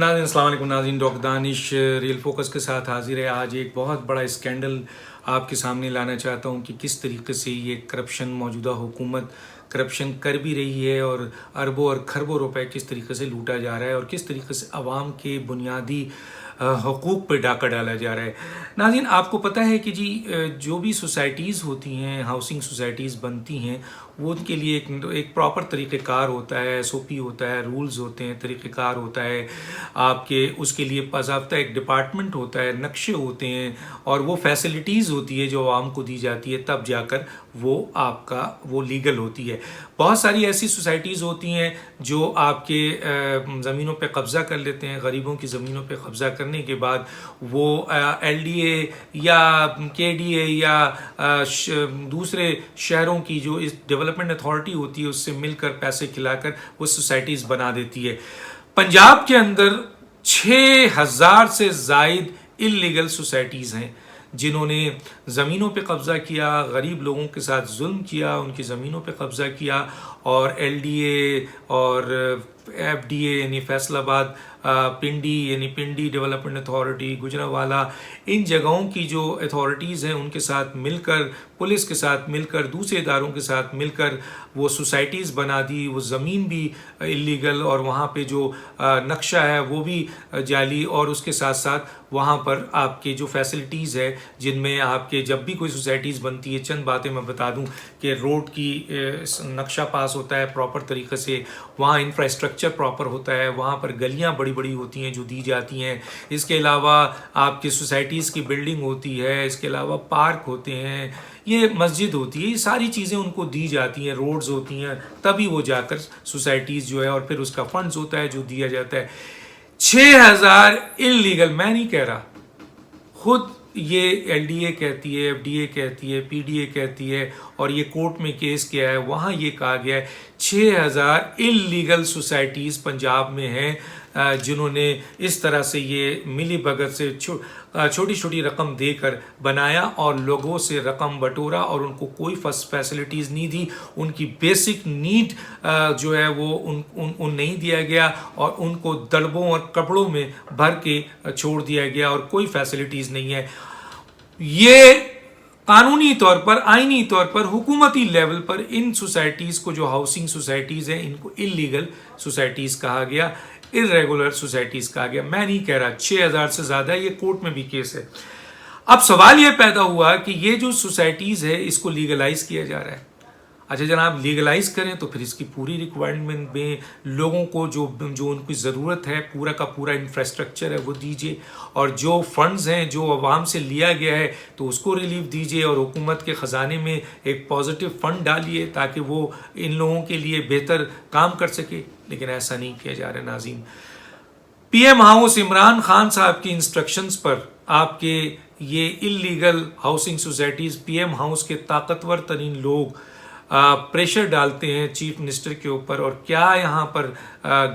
अस्सलाम वालेकुम नाज़रीन, डॉक्टर दानिश रियल फोकस के साथ हाजिर है। आज एक बहुत बड़ा स्कैंडल आपके सामने लाना चाहता हूँ कि किस तरीके से ये करप्शन, मौजूदा हुकूमत करप्शन कर भी रही है और अरबों और खरबों रुपए किस तरीके से लूटा जा रहा है और किस तरीके से आवाम के बुनियादी हकूक़ पे डाका डाला जा रहा है। नाज़रीन, आपको पता है कि जी जो भी सोसाइटीज़ होती हैं, हाउसिंग सोसाइटीज़ बनती हैं, वो उनके लिए एक प्रॉपर तरीक़ेकार होता है, एसओपी होता है, रूल्स होते हैं, तरीक़ेकार होता है। आपके उसके लिए बाज़ाब्ता एक डिपार्टमेंट होता है, नक्शे होते हैं और वो फैसिलिटीज़ होती है जो आवाम को दी जाती है, तब जाकर वो लीगल होती है। बहुत सारी ऐसी सोसाइटीज़ होती हैं जो आपके ज़मीनों पे कब्ज़ा कर लेते हैं। गरीबों की ज़मीनों पे कब्ज़ा करने के बाद वो एलडीए या केडीए या दूसरे शहरों की जो इस डेवलपमेंट अथॉरिटी होती है उससे मिलकर पैसे खिलाकर वो सोसाइटीज़ बना देती है। पंजाब के अंदर 6000 से ज़ायद इल्लीगल सोसाइटीज़ हैं जिन्होंने ज़मीनों पे कब्ज़ा किया, गरीब लोगों के साथ जुल्म किया, उनकी ज़मीनों पे कब्ज़ा किया और एलडीए और एफडीए यानी फैसलाबाद, पिंडी यानी पिंडी डेवलपमेंट अथॉरिटी, गुजरांवाला, इन जगहों की जो अथॉरिटीज़ हैं उनके साथ मिलकर, पुलिस के साथ मिलकर, दूसरे इदारों के साथ मिलकर वो सोसाइटीज़ बना दी। वो ज़मीन भी इल्लीगल और वहाँ पे जो नक्शा है वो भी जाली और उसके साथ साथ वहाँ पर आपके जो फैसिलिटीज़ है जिनमें आपके जब भी कोई सोसाइटीज़ बनती है, चंद बातें मैं बता दूं कि रोड की नक्शा पास होता है प्रॉपर तरीके से, वहाँ इंफ्रास्ट्रक्चर प्रॉपर होता है, वहाँ पर गलियाँ बड़ी बड़ी होती हैं जो दी जाती हैं। इसके अलावा आपकी सोसाइटीज़ की बिल्डिंग होती है, इसके अलावा पार्क होते हैं, ये मस्जिद होती है, ये सारी चीज़ें उनको दी जाती हैं, रोड्स होती हैं, तभी वो जाकर सोसाइटीज़ जो है और फिर उसका फंड्स होता है जो दिया जाता है। 6000 इल्लीगल, मैं नहीं कह रहा, खुद ये एलडीए कहती है, एफडीए कहती है, पीडीए कहती है और ये कोर्ट में केस किया है, वहाँ ये कहा गया है 6000 इल्लीगल सोसाइटीज़ पंजाब में हैं जिन्होंने इस तरह से ये मिली भगत से छोटी छोटी रकम देकर बनाया और लोगों से रकम बटोरा और उनको कोई फैसिलिटीज़ नहीं दी। उनकी बेसिक नीड जो है वो उन नहीं दिया गया और उनको दड़बों और कपड़ों में भर के छोड़ दिया गया और कोई फैसिलिटीज़ नहीं है। ये कानूनी तौर पर, आईनी तौर पर, हुकूमती लेवल पर इन सोसाइटीज़ को, जो हाउसिंग सोसाइटीज़ हैं, इनको इल्लीगल सोसाइटीज़ कहा गया, इर्रेगुलर सोसाइटीज़ कहा गया। मैं नहीं कह रहा, 6000 से ज़्यादा, ये कोर्ट में भी केस है। अब सवाल ये पैदा हुआ कि ये जो सोसाइटीज़ है इसको लीगलाइज किया जा रहा है। अच्छा जनाब, लीगलाइज करें तो फिर इसकी पूरी रिक्वायरमेंट में लोगों को जो उनकी ज़रूरत है, पूरा का पूरा इंफ्रास्ट्रक्चर है वो दीजिए और जो फंड्स हैं जो आवाम से लिया गया है तो उसको रिलीफ दीजिए और हुकूमत के ख़जाने में एक पॉजिटिव फ़ंड डालिए ताकि वो इन लोगों के लिए बेहतर काम कर सके। लेकिन ऐसा नहीं किया जा रहा है नाज़रीन। पीएम हाउस इमरान खान साहब की इंस्ट्रक्शंस पर आपके ये illegal housing societies, PM house के ताकतवर तरीन लोग प्रेशर डालते हैं चीफ मिनिस्टर के ऊपर और क्या यहाँ पर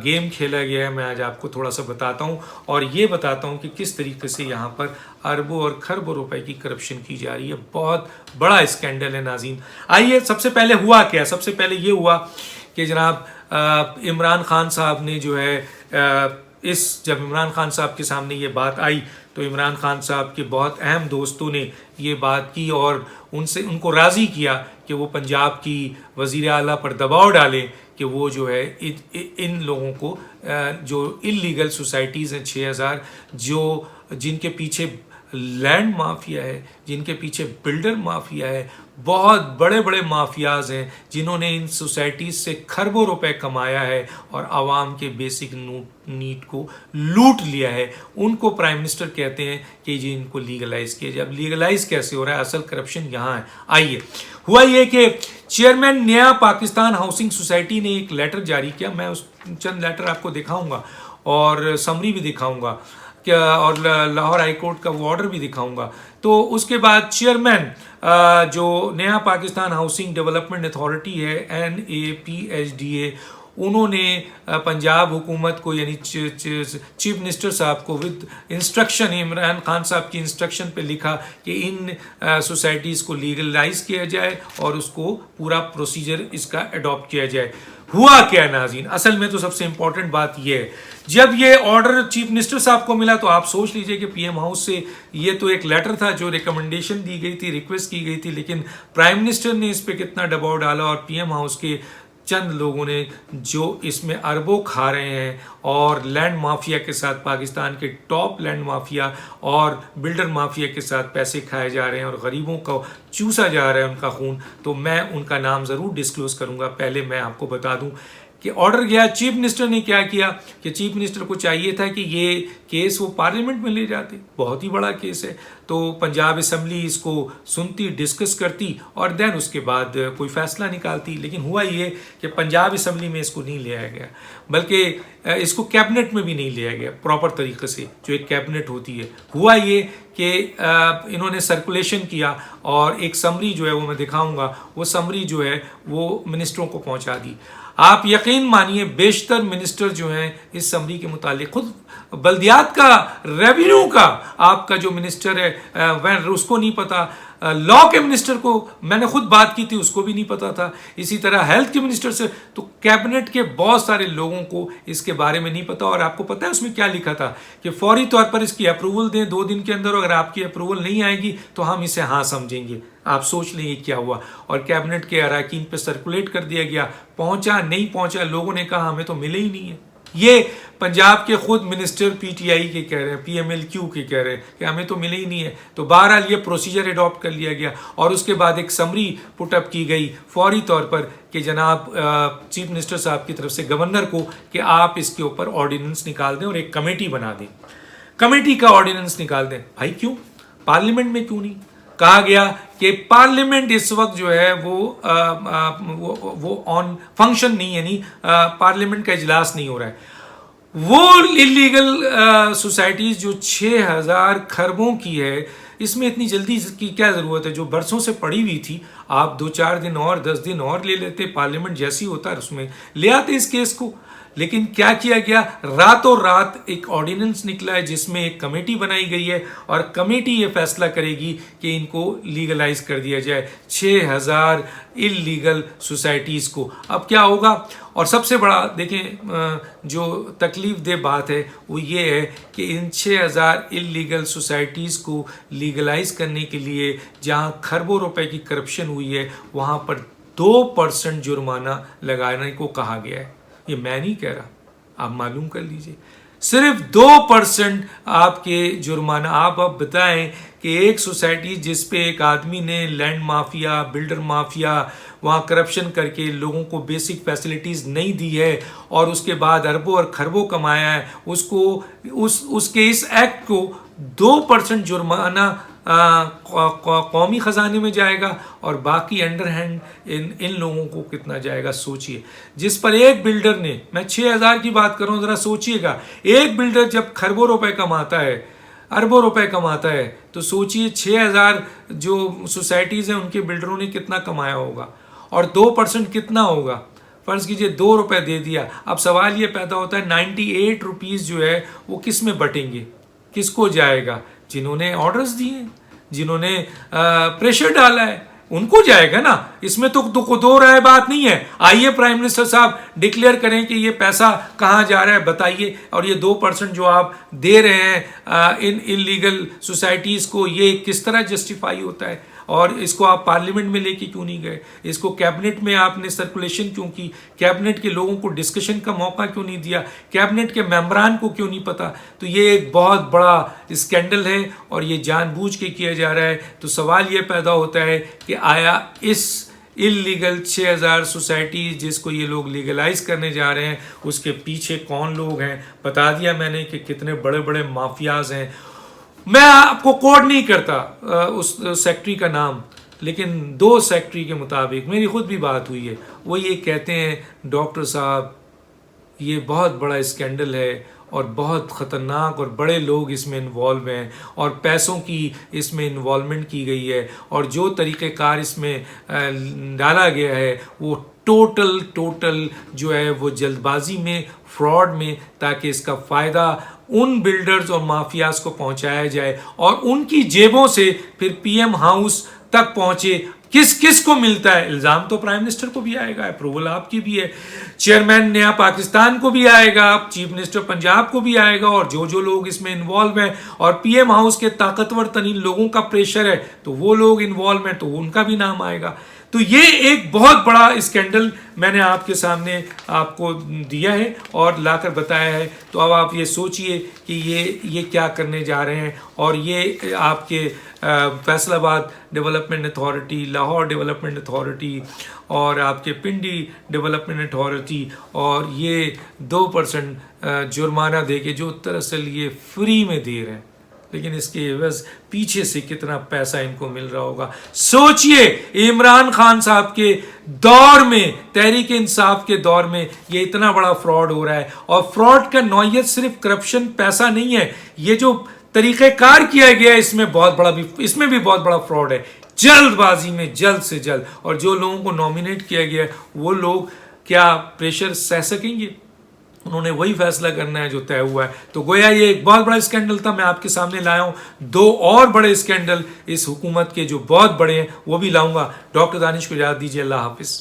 गेम खेला गया है मैं आज आपको थोड़ा सा बताता हूँ और ये बताता हूँ कि किस तरीके से यहाँ पर अरबों और खरबों रुपए की करप्शन की जा रही है। बहुत बड़ा स्कैंडल है नाज़रीन। आइए, सबसे पहले हुआ क्या? सबसे पहले ये हुआ कि जनाब इमरान खान साहब ने जो है जब इमरान खान साहब के सामने ये बात आई तो इमरान खान साहब के बहुत अहम दोस्तों ने ये बात की और उनको राज़ी किया कि वो पंजाब की वज़ीर आला पर दबाव डालें कि वो जो है इन लोगों को जो इल्लीगल सोसाइटीज़ हैं 6000, जिनके पीछे लैंड माफिया है, जिनके पीछे बिल्डर माफिया है, बहुत बड़े बड़े माफियाज हैं जिन्होंने इन सोसाइटीज़ से खरबों रुपए कमाया है और आवाम के बेसिक नीड को लूट लिया है, उनको प्राइम मिनिस्टर कहते हैं कि जी इनको लीगलाइज किया जाए। अब लीगलाइज कैसे हो रहा है? असल करप्शन यहाँ है। आइए, हुआ ये कि चेयरमैन नया पाकिस्तान हाउसिंग सोसाइटी ने एक लेटर जारी किया। मैं उस चंद लेटर आपको दिखाऊंगा और समरी भी दिखाऊंगा और लाहौर हाई कोर्ट का वो ऑर्डर भी दिखाऊंगा। तो उसके बाद चेयरमैन जो नया पाकिस्तान हाउसिंग डेवलपमेंट अथॉरिटी है NAPHDA, उन्होंने पंजाब हुकूमत को यानी चीफ मिनिस्टर साहब को विद इंस्ट्रक्शन, इमरान खान साहब की इंस्ट्रक्शन पे लिखा कि इन सोसाइटीज़ को लीगलाइज किया जाए और उसको पूरा प्रोसीजर इसका अडॉप्ट किया जाए। हुआ क्या नाज़रीन, असल में तो सबसे इंपॉर्टेंट बात यह है, जब ये ऑर्डर चीफ मिनिस्टर साहब को मिला तो आप सोच लीजिए कि पीएम हाउस से ये तो एक लेटर था जो रिकमेंडेशन दी गई थी, रिक्वेस्ट की गई थी, लेकिन प्राइम मिनिस्टर ने इस पे कितना दबाव डाला और पीएम हाउस के चंद लोगों ने जो इसमें अरबों खा रहे हैं और लैंड माफिया के साथ, पाकिस्तान के टॉप लैंड माफिया और बिल्डर माफिया के साथ पैसे खाए जा रहे हैं और गरीबों को चूसा जा रहा है उनका खून, तो मैं उनका नाम ज़रूर डिस्क्लोज करूंगा। पहले मैं आपको बता दूं कि ऑर्डर गया, चीफ मिनिस्टर ने क्या किया कि चीफ मिनिस्टर को चाहिए था कि ये केस वो पार्लियामेंट में ले जाते, बहुत ही बड़ा केस है, तो पंजाब असम्बली इसको सुनती, डिस्कस करती और देन उसके बाद कोई फैसला निकालती। लेकिन हुआ ये कि पंजाब असम्बली में इसको नहीं लिया गया, बल्कि इसको कैबिनेट में भी नहीं लिया गया प्रॉपर तरीके से, जो एक कैबिनेट होती है। हुआ ये कि इन्होंने सर्कुलेशन किया और एक समरी जो है वो मैं दिखाऊंगा, वो समरी जो है वो मिनिस्टरों को पहुंचा दी। आप यकीन मानिए बेशतर मिनिस्टर जो हैं इस समरी के मुतालिक, खुद बल्दियात का, रेवेन्यू का आपका जो मिनिस्टर है वह उसको नहीं पता, लॉ के मिनिस्टर को मैंने खुद बात की थी, उसको भी नहीं पता था, इसी तरह हेल्थ के मिनिस्टर से, तो कैबिनेट के बहुत सारे लोगों को इसके बारे में नहीं पता। और आपको पता है उसमें क्या लिखा था कि फौरी तौर पर इसकी अप्रूवल दें 2 दिन के अंदर, अगर आपकी अप्रूवल नहीं आएगी तो हम इसे हाँ समझेंगे। आप सोच लेंगे क्या हुआ, और कैबिनेट के अराकीन पे सर्कुलेट कर दिया गया, पहुंचा नहीं पहुंचा, लोगों ने कहा हमें तो मिले ही नहीं है। ये पंजाब के खुद मिनिस्टर पीटीआई के कह रहे हैं, पीएमएलक्यू के कह रहे हैं कि हमें तो मिले ही नहीं है। तो बहरहाल ये प्रोसीजर अडॉप्ट कर लिया गया और उसके बाद एक समरी पुटअप की गई फौरी तौर पर कि जनाब चीफ मिनिस्टर साहब की तरफ से गवर्नर को कि आप इसके ऊपर ऑर्डिनेंस निकाल दें और एक कमेटी बना दें, कमेटी का ऑर्डिनेंस निकाल दें। भाई क्यों, पार्लियामेंट में क्यों नहीं? कहा गया कि पार्लियामेंट इस वक्त जो है वो ऑन फंक्शन नहीं, यानी पार्लियामेंट का इजलास नहीं हो रहा है। वो इलीगल सोसाइटीज जो 6000 खरबों की है, इसमें इतनी जल्दी की क्या ज़रूरत है? जो बरसों से पड़ी हुई थी, आप 2-4 दिन और 10 दिन और ले लेते, पार्लियामेंट जैसी होता है उसमें ले आते इस केस को। लेकिन क्या किया गया, रातों रात एक ऑर्डिनेंस निकला है जिसमें एक कमेटी बनाई गई है और कमेटी ये फैसला करेगी कि इनको लीगलाइज कर दिया जाए 6000 इलीगल सोसाइटीज़ को। अब क्या होगा, और सबसे बड़ा देखें जो तकलीफ दे बात है वो ये है कि इन 6000 इलीगल सोसाइटीज़ को लीगलाइज करने के लिए जहां खरबों रुपए की करप्शन हुई है, वहां पर 2% जुर्माना लगाने को कहा गया है। ये मैं नहीं कह रहा, आप मालूम कर लीजिए, सिर्फ 2% आपके जुर्माना। आप अब बताएं कि एक सोसाइटी जिस पे एक आदमी ने लैंड माफिया, बिल्डर माफिया, वहाँ करप्शन करके लोगों को बेसिक फैसिलिटीज़ नहीं दी है और उसके बाद अरबों और खरबों कमाया है, उसको उसके इस एक्ट को 2% जुर्माना कौमी ख़जाने में जाएगा और बाकी अंडर हैंड इन लोगों को कितना जाएगा सोचिए। जिस पर एक बिल्डर ने, मैं 6000 की बात कर रहा हूँ, ज़रा सोचिएगा, एक बिल्डर जब खरबों रुपए कमाता है, अरबों रुपए कमाता है, तो सोचिए 6000 जो सोसाइटीज़ हैं उनके बिल्डरों ने कितना कमाया होगा और 2% कितना होगा। फर्ज कीजिए 2 रुपये दे दिया। अब सवाल ये पैदा होता है 98 रुपीज़ जो है वो किस में बटेंगे, किसको जाएगा? जिन्होंने ऑर्डर्स दिए, जिन्होंने प्रेशर डाला है उनको जाएगा ना। इसमें तो दो राय बात नहीं है। आइए प्राइम मिनिस्टर साहब डिक्लेयर करें कि ये पैसा कहाँ जा रहा है बताइए, और ये 2% जो आप दे रहे हैं इन इलीगल सोसाइटीज़ को, ये किस तरह जस्टिफाई होता है? और इसको आप पार्लियामेंट में लेके क्यों नहीं गए? इसको कैबिनेट में आपने सर्कुलेशन क्यों की? कैबिनेट के लोगों को डिस्कशन का मौका क्यों नहीं दिया? कैबिनेट के मेंबरान को क्यों नहीं पता? तो ये एक बहुत बड़ा स्कैंडल है और ये जानबूझ के किया जा रहा है। तो सवाल ये पैदा होता है कि आया इस इलीगल 6000 सोसाइटी जिसको ये लोग लीगलाइज करने जा रहे हैं, उसके पीछे कौन लोग हैं? बता दिया मैंने कि कितने बड़े बड़े माफियाज हैं। मैं आपको कोड नहीं करता उस सेक्रेटरी का नाम, लेकिन 2 सेक्रेटरी के मुताबिक मेरी खुद भी बात हुई है, वो ये कहते हैं डॉक्टर साहब ये बहुत बड़ा स्कैंडल है और बहुत ख़तरनाक और बड़े लोग इसमें इन्वॉल्व हैं और पैसों की इसमें इन्वॉल्वमेंट की गई है और जो तरीक़ेकार इसमें डाला गया है वो टोटल जो है वो जल्दबाजी में, फ्रॉड में, ताकि इसका फ़ायदा उन बिल्डर्स और माफियाज को पहुंचाया जाए और उनकी जेबों से फिर पीएम हाउस तक पहुंचे। किस किस को मिलता है? इल्ज़ाम तो प्राइम मिनिस्टर को भी आएगा, अप्रूवल आपकी भी है, चेयरमैन नया पाकिस्तान को भी आएगा, चीफ मिनिस्टर पंजाब को भी आएगा, और जो लोग इसमें इन्वॉल्व हैं और पीएम हाउस के ताकतवर तरीन लोगों का प्रेशर है तो वो लोग इन्वॉल्व हैं तो उनका भी नाम आएगा। तो ये एक बहुत बड़ा स्कैंडल मैंने आपके सामने आपको दिया है और लाकर बताया है। तो अब आप ये सोचिए कि ये क्या करने जा रहे हैं। और ये आपके Faisalabad development authority, Lahore development authority और आपके पिंडी डेवलपमेंट अथॉरिटी, और ये 2% जुर्माना दे के जो दरअसल ये फ्री में दे रहे हैं, लेकिन इसके एवज पीछे से कितना पैसा इनको मिल रहा होगा। सोचिए, इमरान खान साहब के दौर में, तहरीक इंसाफ के दौर में ये इतना बड़ा फ्रॉड हो रहा है। और फ्रॉड का नौयत सिर्फ करप्शन, पैसा नहीं है, ये जो तरीक़ेकार किया गया है इसमें इसमें भी बहुत बड़ा फ्रॉड है। जल्दबाजी में जल्द से जल्द, और जो लोगों को नॉमिनेट किया गया है वो लोग क्या प्रेशर सह सकेंगे? उन्होंने वही फैसला करना है जो तय हुआ है। तो गोया ये एक बहुत बड़ा स्कैंडल था, मैं आपके सामने लाया हूं। 2 और बड़े स्कैंडल इस हुकूमत के जो बहुत बड़े हैं वो भी लाऊंगा। डॉक्टर दानिश को इजाज़त दीजिए। अल्लाह हाफिज।